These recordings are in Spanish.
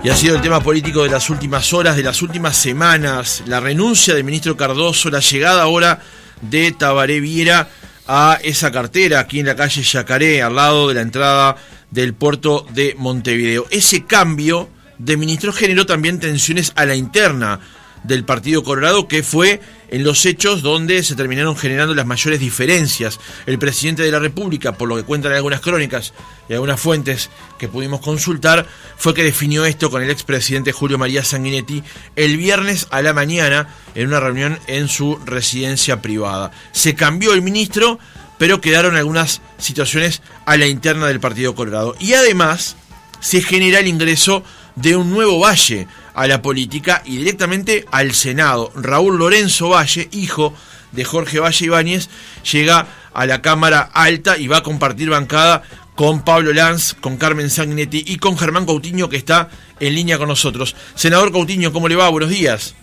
Y ha sido el tema político de las últimas horas, de las últimas semanas, la renuncia del ministro Cardoso, la llegada ahora de Tabaré Viera a esa cartera aquí en la calle Yacaré, al lado de la entrada del puerto de Montevideo. Ese cambio de ministro generó también tensiones a la interna del Partido Colorado, que fue en los hechos donde se terminaron generando las mayores diferencias. El presidente de la República, por lo que cuentan algunas crónicas y algunas fuentes que pudimos consultar, fue que definió esto con el expresidente Julio María Sanguinetti el viernes a la mañana en una reunión en su residencia privada. Se cambió el ministro, pero quedaron algunas situaciones a la interna del Partido Colorado. Y además se genera el ingreso de un nuevo Valle a la política y directamente al Senado. Raúl Lorenzo Valle, hijo de Jorge Valle Ibáñez, llega a la Cámara Alta y va a compartir bancada con Pablo Lanz, con Carmen Sanguinetti y con Germán Coutinho, que está en línea con nosotros. Senador Coutinho, ¿cómo le va? Buenos días.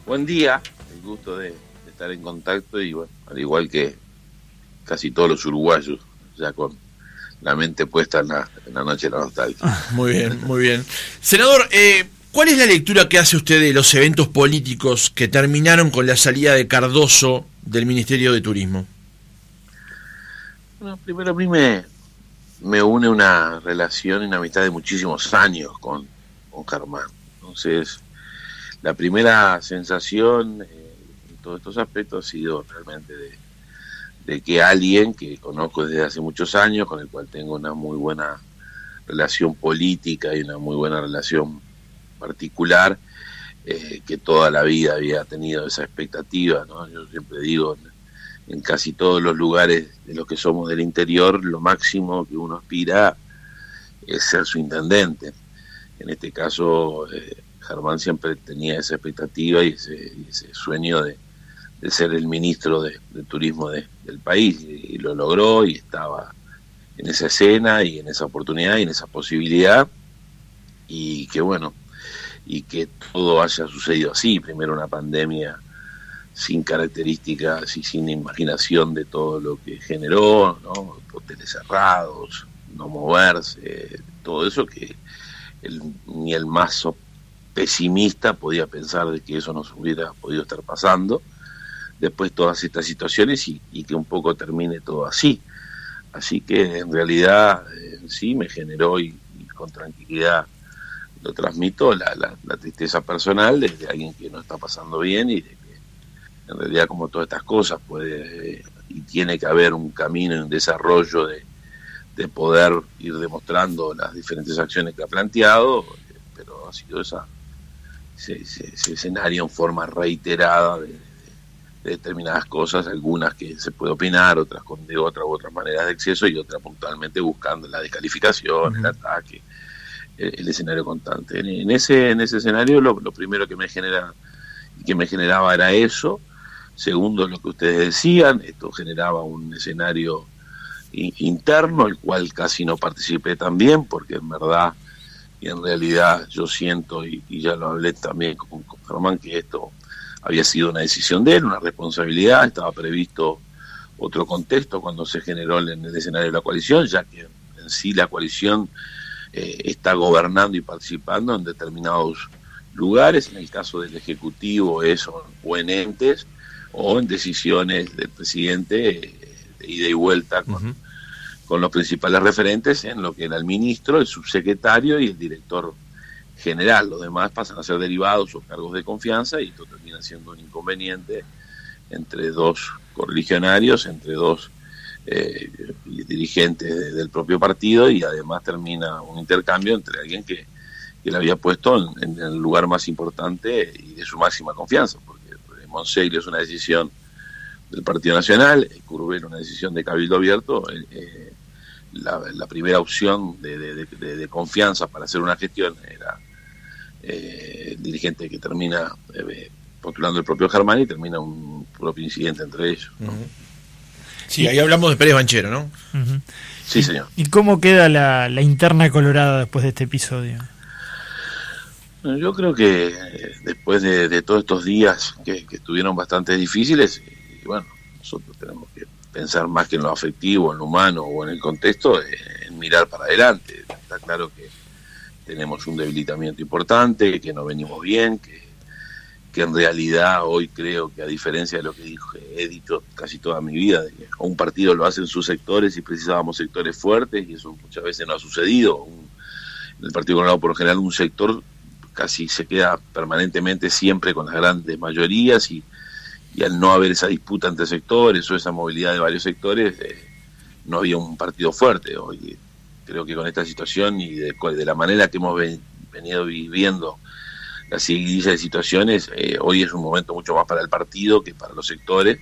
Buen día, el gusto de estar en contacto y bueno, al igual que casi todos los uruguayos, ya con la mente puesta en la noche de la nostalgia. Muy bien, muy bien. Senador, ¿cuál es la lectura que hace usted de los eventos políticos que terminaron con la salida de Cardoso del Ministerio de Turismo? Bueno, primero a mí me une una relación y una amistad de muchísimos años con Germán. Entonces, la primera sensación en todos estos aspectos ha sido realmente de que alguien que conozco desde hace muchos años, con el cual tengo una muy buena relación política y una muy buena relación particular, que toda la vida había tenido esa expectativa, ¿no? Yo siempre digo, en casi todos los lugares de los que somos del interior, lo máximo que uno aspira es ser su intendente. En este caso, Germán siempre tenía esa expectativa y ese sueño de ser el ministro de turismo del país, y lo logró y estaba en esa escena y en esa oportunidad y en esa posibilidad, y que bueno, y que todo haya sucedido así. Primero una pandemia sin características y sin imaginación de todo lo que generó, ¿no? Hoteles cerrados, no moverse, todo eso que ni el más pesimista podía pensar de que eso nos hubiera podido estar pasando. Después todas estas situaciones y que un poco termine todo así. Así que en realidad sí me generó y con tranquilidad lo transmito la tristeza personal de alguien que no está pasando bien y de que en realidad, como todas estas cosas, puede y tiene que haber un camino y un desarrollo de poder ir demostrando las diferentes acciones que ha planteado, pero ha sido ese escenario en forma reiterada de determinadas cosas, algunas que se puede opinar, otras de otras u otras maneras de exceso y otras puntualmente buscando la descalificación, el ataque, el escenario constante. En ese escenario lo primero que me generaba era eso. Segundo, lo que ustedes decían, esto generaba un escenario interno, el cual casi no participé también, porque en verdad y en realidad yo siento, y ya lo hablé también con Germán, que esto había sido una decisión de él, una responsabilidad. Estaba previsto otro contexto cuando se generó en el escenario de la coalición, ya que en sí la coalición está gobernando y participando en determinados lugares, en el caso del Ejecutivo eso, o en entes, o en decisiones del presidente de ida y vuelta con los principales referentes en lo que era el ministro, el subsecretario y el director general. Los demás pasan a ser derivados o cargos de confianza y esto termina siendo un inconveniente entre dos correligionarios, entre dos dirigentes del propio partido, y además termina un intercambio entre alguien que le había puesto en el lugar más importante y de su máxima confianza, porque Monseglio es una decisión del Partido Nacional, Curvelo una decisión de Cabildo Abierto. La primera opción de confianza para hacer una gestión era el dirigente que termina postulando el propio Germán y termina un propio incidente entre ellos, ¿no? Sí, ahí hablamos de Pérez Banchero, ¿no? Sí, señor. ¿Y cómo queda la interna colorada después de este episodio? Yo creo que después de todos estos días que estuvieron bastante difíciles, y bueno, nosotros tenemos que pensar más que en lo afectivo, en lo humano o en el contexto, en mirar para adelante. Está claro que tenemos un debilitamiento importante, que no venimos bien, que en realidad hoy creo que, a diferencia de lo que he dicho casi toda mi vida, de que un partido lo hace en sus sectores y precisábamos sectores fuertes, y eso muchas veces no ha sucedido. En el Partido Colorado, por lo general, un sector casi se queda permanentemente siempre con las grandes mayorías, y al no haber esa disputa entre sectores o esa movilidad de varios sectores, no había un partido fuerte. Hoy creo que con esta situación y de la manera que hemos venido viviendo la seguidilla de situaciones, hoy es un momento mucho más para el partido que para los sectores,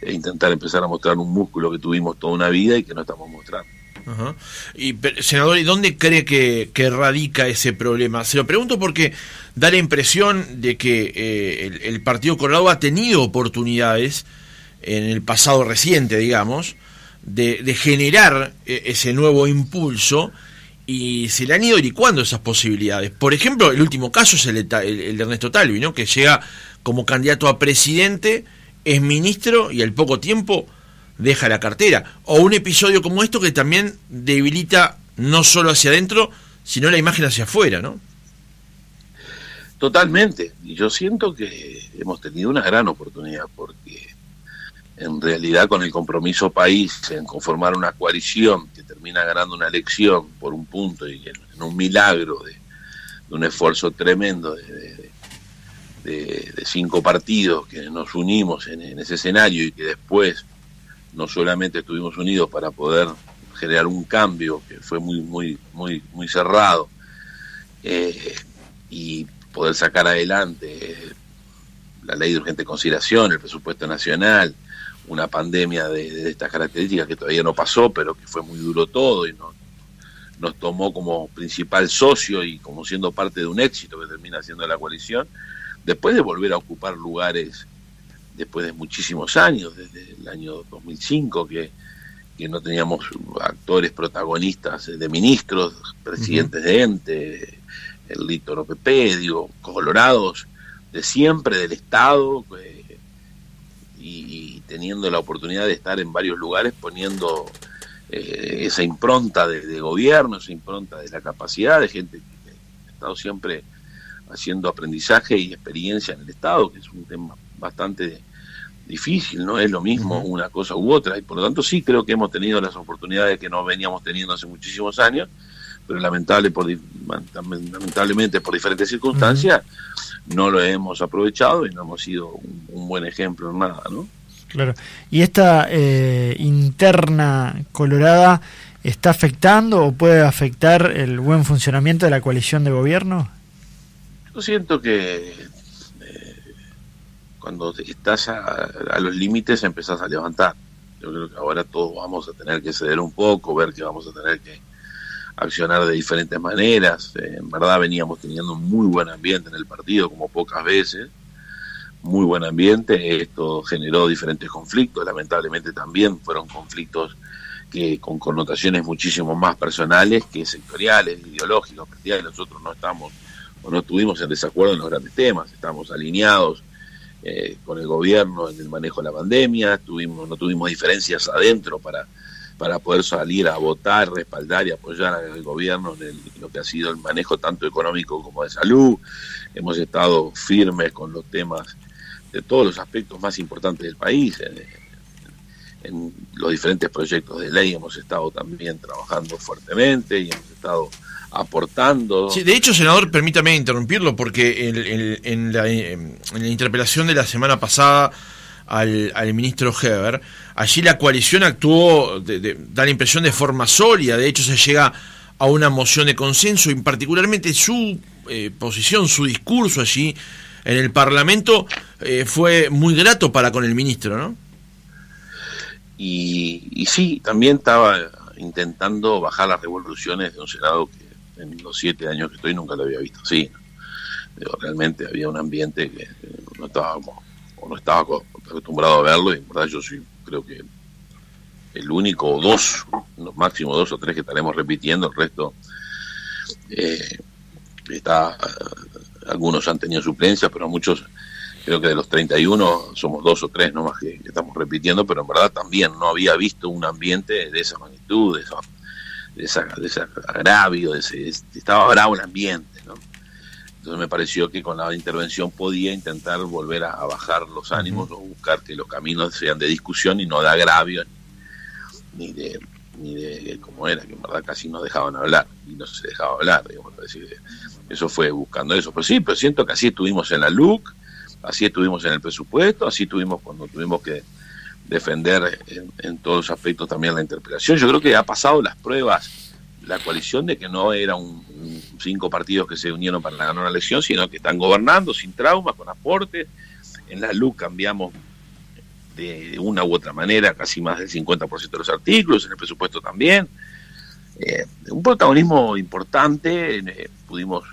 intentar empezar a mostrar un músculo que tuvimos toda una vida y que no estamos mostrando. Ajá. Y, senador, ¿y dónde cree que radica ese problema? Se lo pregunto porque da la impresión de que el Partido Colorado ha tenido oportunidades en el pasado reciente, digamos, de generar ese nuevo impulso, y se le han ido licuando esas posibilidades. Por ejemplo, el último caso es el de Ernesto Talvi, ¿no? Que llega como candidato a presidente, es ministro y al poco tiempo deja la cartera. O un episodio como esto que también debilita no solo hacia adentro, sino la imagen hacia afuera, ¿no? Totalmente. Y yo siento que hemos tenido una gran oportunidad, porque en realidad, con el compromiso país en conformar una coalición que termina ganando una elección por un punto, y en un milagro de un esfuerzo tremendo de 5 partidos que nos unimos en ese escenario, y que después no solamente estuvimos unidos para poder generar un cambio que fue muy cerrado, y poder sacar adelante la ley de urgente consideración, el presupuesto nacional, una pandemia de estas características que todavía no pasó, pero que fue muy duro todo, y nos tomó como principal socio y como siendo parte de un éxito que termina siendo la coalición, después de volver a ocupar lugares después de muchísimos años, desde el año 2005, que no teníamos actores protagonistas de ministros, presidentes de ente, el Lito PP, digo, colorados de siempre, del Estado, y teniendo la oportunidad de estar en varios lugares, poniendo esa impronta de gobierno, esa impronta de la capacidad de gente que ha estado siempre haciendo aprendizaje y experiencia en el Estado, que es un tema bastante difícil, no es lo mismo una cosa u otra, y por lo tanto sí creo que hemos tenido las oportunidades que no veníamos teniendo hace muchísimos años, pero lamentablemente por diferentes circunstancias no lo hemos aprovechado y no hemos sido un buen ejemplo en nada, ¿no? Claro. ¿Y esta interna colorada está afectando o puede afectar el buen funcionamiento de la coalición de gobierno? Yo siento que cuando estás a los límites empezás a levantar. Yo creo que ahora todos vamos a tener que ceder un poco, ver que vamos a tener que accionar de diferentes maneras. En verdad veníamos teniendo un muy buen ambiente en el partido, como pocas veces, muy buen ambiente. Esto generó diferentes conflictos, lamentablemente también fueron conflictos que con connotaciones muchísimo más personales que sectoriales, ideológicas, partidarias. Nosotros no estamos o no estuvimos en desacuerdo en los grandes temas, estamos alineados con el gobierno en el manejo de la pandemia, no tuvimos diferencias adentro para poder salir a votar, respaldar y apoyar al gobierno en lo que ha sido el manejo tanto económico como de salud. Hemos estado firmes con los temas de todos los aspectos más importantes del país. En los diferentes proyectos de ley hemos estado también trabajando fuertemente y hemos estado aportando. Sí, de hecho, senador, permítame interrumpirlo, porque en la interpelación de la semana pasada al ministro Heber, allí la coalición actuó, da la impresión de forma sólida. De hecho, se llega a una moción de consenso, y particularmente su posición, su discurso allí en el Parlamento fue muy grato para con el ministro, ¿no? Y sí, también estaba intentando bajar las revoluciones de un Senado que en los 7 años que estoy nunca lo había visto así, ¿no? Realmente había un ambiente que no estaba acostumbrado a verlo, y en verdad yo creo que el único o dos, máximo 2 o 3 que estaremos repitiendo, el resto algunos han tenido suplencia, pero muchos, creo que de los 31 somos 2 o 3 nomás que estamos repitiendo, pero en verdad también no había visto un ambiente de esa magnitud, ese agravio, estaba bravo el ambiente, ¿no? Entonces me pareció que con la intervención podía intentar volver a bajar los ánimos, o buscar que los caminos sean de discusión y no de agravio, ni de como era, que en verdad casi no dejaban hablar, y no se dejaba hablar, digamos, es decir, eso fue buscando eso. Pero sí, pero siento que así estuvimos en la LUC, así estuvimos en el presupuesto, así estuvimos cuando tuvimos que defender en todos los aspectos también la interpelación. Yo creo que ha pasado las pruebas la coalición de que no era un 5 partidos que se unieron para ganar una elección, sino que están gobernando sin traumas, con aportes. En la LUC cambiamos de una u otra manera casi más del 50% de los artículos, en el presupuesto también. Un protagonismo importante, pudimos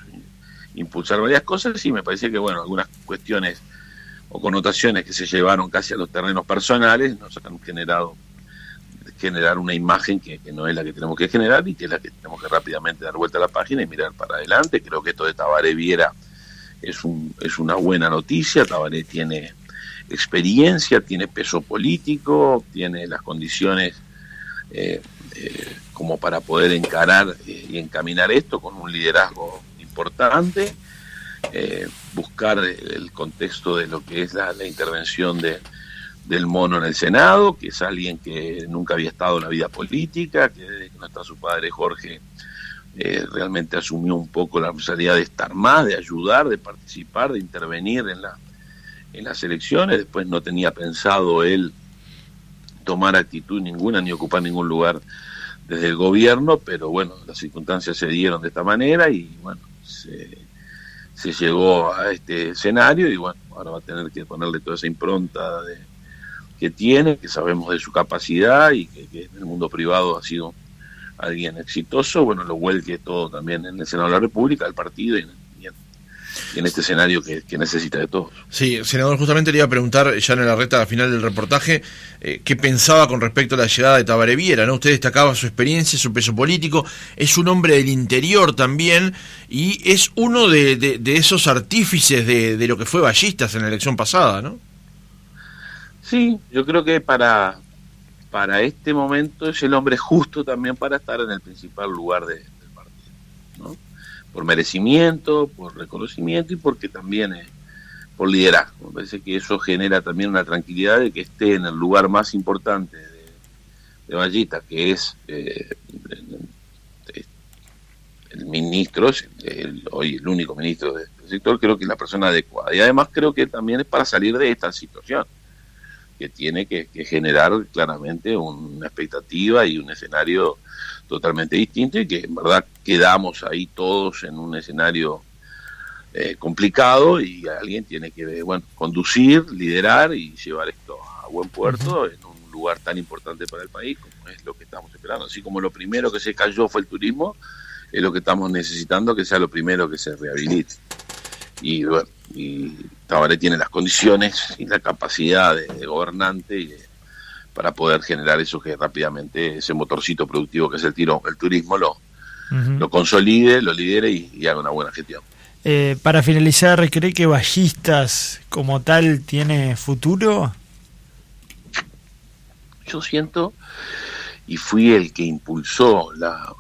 impulsar varias cosas, y me parece que, bueno, algunas cuestiones o connotaciones que se llevaron casi a los terrenos personales nos han generar una imagen que no es la que tenemos que generar, y que es la que tenemos que rápidamente dar vuelta a la página y mirar para adelante. Creo que esto de Tabaré Viera es una buena noticia. Tabaré tiene experiencia, tiene peso político, tiene las condiciones como para poder encarar y encaminar esto con un liderazgo importante, buscar el contexto de lo que es la intervención del Mono en el Senado, que es alguien que nunca había estado en la vida política, que desde que no está su padre Jorge realmente asumió un poco la responsabilidad de estar más, de ayudar, de participar, de intervenir en las elecciones. Después no tenía pensado él tomar actitud ninguna ni ocupar ningún lugar desde el gobierno, pero bueno, las circunstancias se dieron de esta manera y bueno, se llegó a este escenario, y bueno, ahora va a tener que ponerle toda esa impronta que tiene, que sabemos de su capacidad y que en el mundo privado ha sido alguien exitoso. Bueno, lo vuelque todo también en el Senado de la República, el partido, y en este escenario que necesita de todos. Sí, senador, justamente le iba a preguntar ya en la recta final del reportaje qué pensaba con respecto a la llegada de Tabaré Viera, ¿no? Usted destacaba su experiencia, su peso político, es un hombre del interior también, y es uno de esos artífices de lo que fue Ballistas en la elección pasada, ¿no? Sí, yo creo que para este momento es el hombre justo también para estar en el principal lugar del partido, ¿no? Por merecimiento, por reconocimiento, y porque también por liderazgo. Me parece que eso genera también una tranquilidad de que esté en el lugar más importante de Ballistas, que es el ministro, hoy el único ministro del sector. Creo que es la persona adecuada, y además creo que también es para salir de esta situación, que tiene que generar claramente una expectativa y un escenario totalmente distinto, y que en verdad quedamos ahí todos en un escenario complicado, y alguien tiene que conducir, liderar y llevar esto a buen puerto en un lugar tan importante para el país como es lo que estamos esperando. Así como lo primero que se cayó fue el turismo, es lo que estamos necesitando que sea lo primero que se rehabilite. Y bueno, y Tabaré tiene las condiciones y la capacidad de gobernante para poder generar eso, que rápidamente ese motorcito productivo que es el turismo lo consolide, lo lidere y haga una buena gestión. Para finalizar, ¿cree que Ballistas como tal tiene futuro? Yo siento, y fui el que impulsó la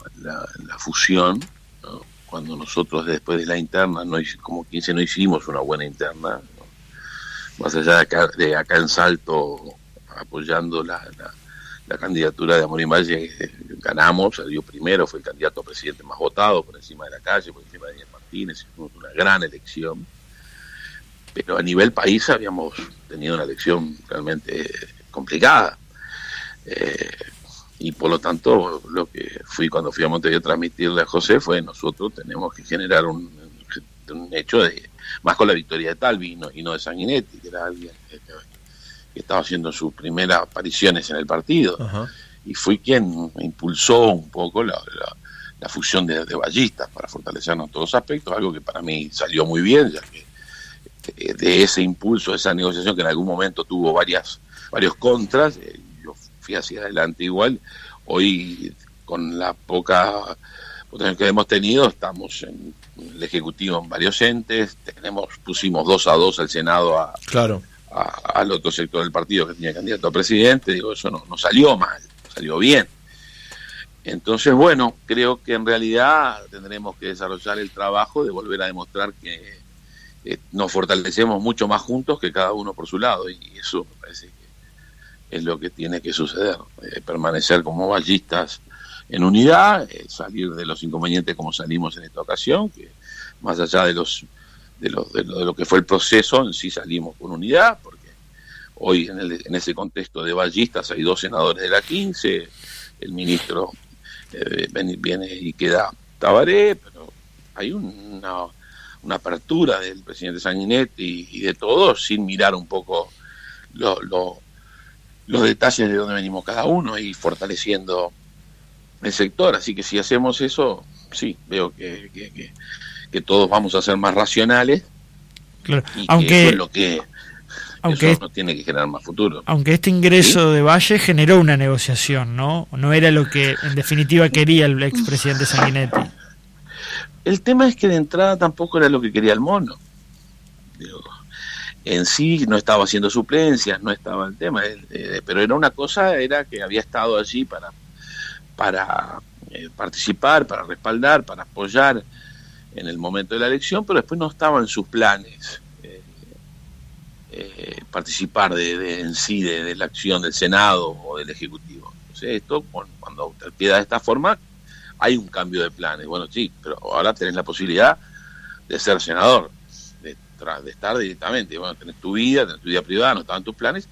fusión, ¿no? Cuando nosotros después de la interna, como quien dice, no hicimos una buena interna, ¿no? Más allá de acá en Salto, apoyando la candidatura de Amorín Valle, ganamos, salió primero, fue el candidato a presidente más votado, por encima de la calle, por encima de Daniel Martínez. Hicimos una gran elección, pero a nivel país habíamos tenido una elección realmente complicada, y por lo tanto lo que cuando fui a Montevideo a transmitirle a José fue: nosotros tenemos que generar un hecho más con la victoria de Talvi y no de Sanguinetti, que era alguien que estaba haciendo sus primeras apariciones en el partido. Ajá. Y fui quien impulsó un poco la fusión de Ballistas para fortalecernos en todos los aspectos, algo que para mí salió muy bien, ya que de ese impulso, esa negociación que en algún momento tuvo varios contras, yo fui hacia adelante igual. Hoy, con la poca potencia que hemos tenido, estamos en el Ejecutivo en varios entes, pusimos 2-2 al Senado al otro sector del partido que tenía candidato a presidente. Digo, eso no salió mal, salió bien. Entonces, bueno, creo que en realidad tendremos que desarrollar el trabajo de volver a demostrar que nos fortalecemos mucho más juntos que cada uno por su lado, y eso me parece que es lo que tiene que suceder, permanecer como ballistas en unidad, salir de los inconvenientes como salimos en esta ocasión, que más allá de lo que fue el proceso, en sí salimos con unidad, porque hoy en ese contexto de ballistas hay 2 senadores de la 15, el ministro viene y queda Tabaré, pero hay una apertura del presidente Sanguinetti y de todos, sin mirar un poco los detalles de dónde venimos cada uno y fortaleciendo el sector. Así que si hacemos eso, sí, veo que todos vamos a ser más racionales, claro. Y aunque que eso es lo que eso nos tiene que generar más futuro. Aunque este ingreso ¿Sí? de Valle generó una negociación, ¿no? No era lo que en definitiva quería el expresidente Sanguinetti. El tema es que de entrada tampoco era lo que quería el mono. Digo, en sí no estaba haciendo suplencias, no estaba el tema, pero era una cosa, era que había estado allí para participar, para respaldar, para apoyar en el momento de la elección, pero después no estaba en sus planes participar en sí de la acción del Senado o del Ejecutivo. Entonces esto, cuando te queda de esta forma, hay un cambio de planes. Bueno, sí, pero ahora tenés la posibilidad de ser senador, de estar directamente. Bueno, tenés tu vida privada, no estaban tus planes.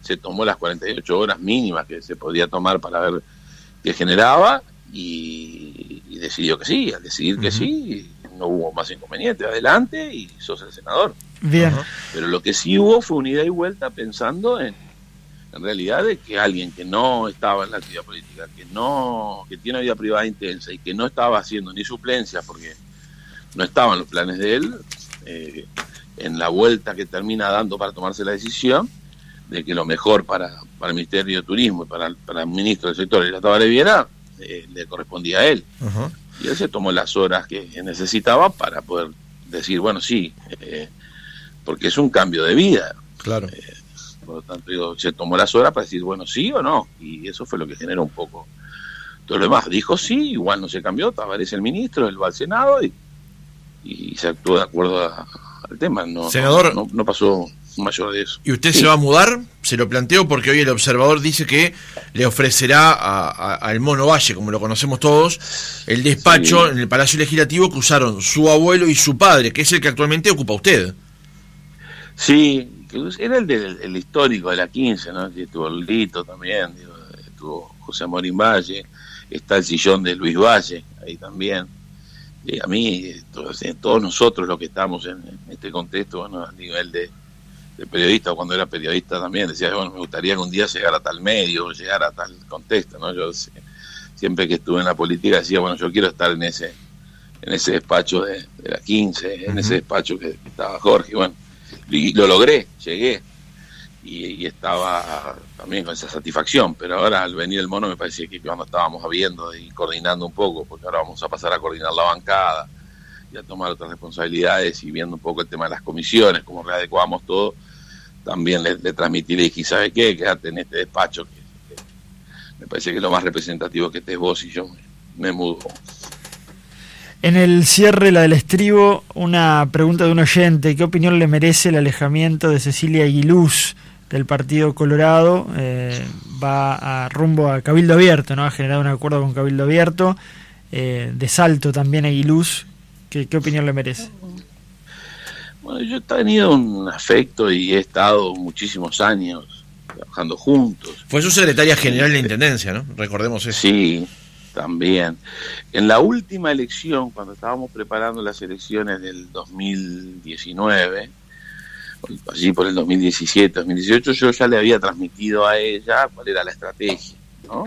Se tomó las 48 horas mínimas que se podía tomar para ver qué generaba y decidió que sí. Al decidir que sí, no hubo más inconveniente. Adelante y sos el senador. Bien. Pero lo que sí hubo fue una ida y vuelta pensando en realidad de que alguien que no estaba en la actividad política, que tiene una vida privada intensa y que no estaba haciendo ni suplencias porque no estaban los planes de él, en la vuelta que termina dando para tomarse la decisión de que lo mejor para el Ministerio de Turismo y para el ministro del sector, la Tabaré Viera, le correspondía a él. Uh-huh. Y él se tomó las horas que necesitaba para poder decir, bueno, sí, porque es un cambio de vida. Claro. Por lo tanto, se tomó las horas para decir, bueno, sí o no, y eso fue lo que generó un poco todo lo demás. Dijo sí, igual no se cambió, Tabaré es el ministro, él va al Senado y se actuó de acuerdo al tema. Senador, no pasó mayor de eso. ¿Y usted Sí. se va a mudar? Se lo planteo porque hoy el observador dice que le ofrecerá al Mono Valle, como lo conocemos todos, el despacho Sí. en el Palacio Legislativo que usaron su abuelo y su padre, que es el que actualmente ocupa usted. Sí, era el histórico de la 15, ¿no? Estuvo Lito también, estuvo José Morín Valle, está el sillón de Luis Valle, ahí también. Y a mí, todos nosotros los que estamos en este contexto, bueno, a nivel de periodista, cuando era periodista también, decía, bueno, me gustaría que un día llegara a tal medio, llegara a tal contexto, ¿no? Yo siempre que estuve en la política decía, bueno, yo quiero estar en ese despacho de la 15, en ese despacho que estaba Jorge, bueno, y lo logré, llegué, y estaba también con esa satisfacción, pero ahora al venir el mono me parece que cuando estábamos viendo y coordinando un poco, porque ahora vamos a pasar a coordinar la bancada y a tomar otras responsabilidades y viendo un poco el tema de las comisiones, cómo readecuamos todo, también le transmití, le dije, ¿sabe qué? Quédate en este despacho, que me parece que es lo más representativo que estés vos y yo me mudo. En el cierre, la del estribo, una pregunta de un oyente. ¿Qué opinión le merece el alejamiento de Cecilia Aguiluz del Partido Colorado? Va rumbo a Cabildo Abierto, ¿no? Ha generado un acuerdo con Cabildo Abierto. De Salto también Aguiluz. ¿Qué opinión le merece? Bueno, yo he tenido un afecto y he estado muchísimos años trabajando juntos. Fue su secretaria general de la Intendencia, ¿no? Recordemos eso. Sí, también. En la última elección, cuando estábamos preparando las elecciones del 2019, allí por el 2017, 2018, yo ya le había transmitido a ella cuál era la estrategia, ¿no?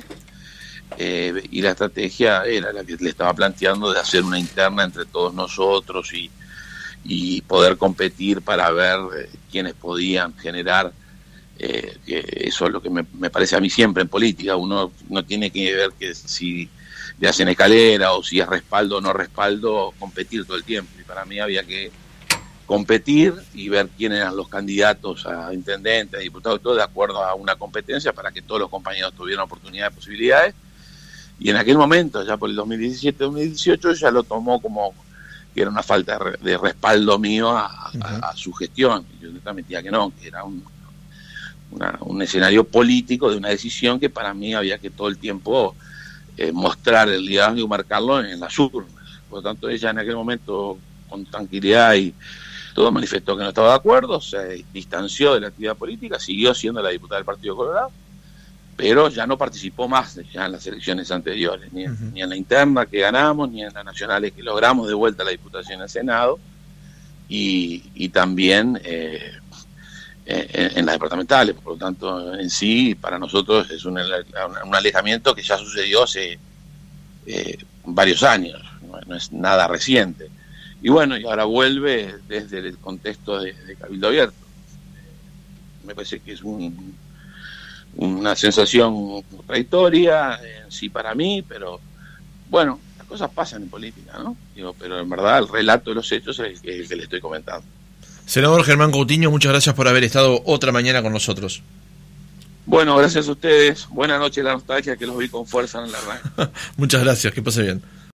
Y la estrategia era la que le estaba planteando de hacer una interna entre todos nosotros y poder competir para ver quiénes podían generar. Eso es lo que me parece a mí siempre en política. Uno no tiene que ver que si le hacen escalera o si es respaldo o no respaldo, competir todo el tiempo. Y para mí había que competir y ver quiénes eran los candidatos a intendentes, a diputados, todo de acuerdo a una competencia para que todos los compañeros tuvieran oportunidades, posibilidades. Y en aquel momento, ya por el 2017-2018, ya lo tomó como que era una falta de respaldo mío a su gestión. Yo le transmitía que no, que era un escenario político de una decisión que para mí había que todo el tiempo mostrar el liderazgo y marcarlo en las urnas. Por lo tanto, ella en aquel momento, con tranquilidad y todo, manifestó que no estaba de acuerdo, se distanció de la actividad política, siguió siendo la diputada del Partido Colorado, pero ya no participó más ya en las elecciones anteriores, ni en la interna que ganamos, ni en las nacionales que logramos de vuelta la diputación al Senado, y también en las departamentales. Por lo tanto, en sí, para nosotros es un alejamiento que ya sucedió hace varios años, no es nada reciente. Y bueno, y ahora vuelve desde el contexto de Cabildo Abierto. Me parece que es una sensación contradictoria en sí para mí, pero bueno, las cosas pasan en política, ¿no? Pero en verdad el relato de los hechos es el que le estoy comentando. Senador Germán Coutinho, muchas gracias por haber estado otra mañana con nosotros. Bueno, gracias a ustedes. Buenas noches, la nostalgia, que los vi con fuerza en la radio. Muchas gracias, que pase bien.